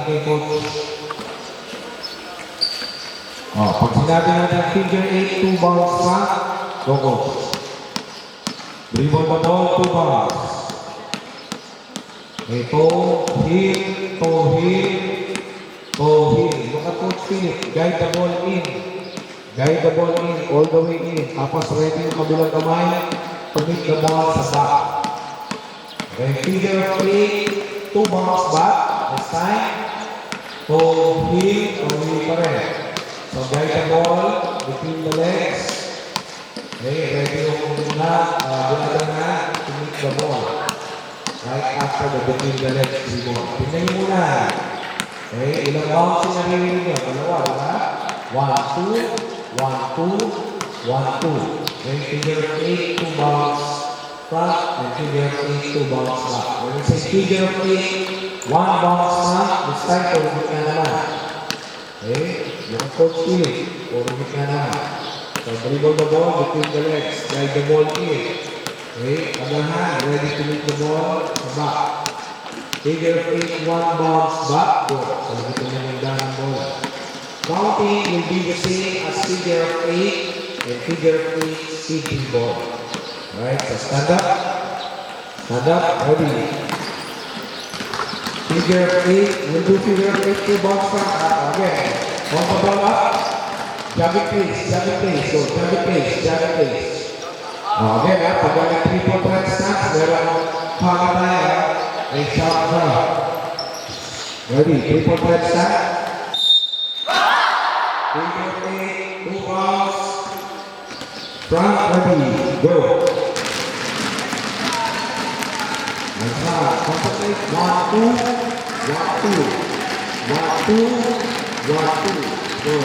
kay coach. Oh, pag sinabi natin figure 8, 2 balls pa, go coach. Dribble the ball, 2 balls. Ito, hit, hit. Look at Coach Philip. Guide the ball in. Guide the ball in, all the way in. Tapos ready yung kabilang kamay. Commit the ball sa back. Okay, figure 8, 2 balls back. This time. Hit pa rin. So guide the ball between the legs. Okay, ready yung muna. Commit the ball. Right after the between the legs dribble. Tingnan nyo muna. Okay, ilang bounce yung naririnig nyo? Dalawa, diba? 1, 2, 1, 2, 1, 2. Okay, figure 8, 2 bounce front, and figure 8, 2 bounce back. When we say figure 8, 1 bounce front, this time, purugit na naman. Okay, yung coach Philip, purugit na naman. So, dribble the ball between the legs, slide the ball in. Okay, other hand, ready to meet the ball sa back. Figure 8, 1 bounce back. Good. So, dito na yung dalang ball. Counting will be the same as figure 8 and figure 8 seating ball. Alright, so stand up. Stand up, ready. Figure 8, we'll do figure 8, 2 bounce back. Again, one the ball up. Jab it please. So, jab it please. Again, pag ang triple threat stance, meron pangit tayo. A shot drop. Ready, triple threat start. Figure 8, 2 balls. Front, ready, go. Nice shot. Concentrate. 1, 2, 1, 2. 1, 2, 1, 2. Go.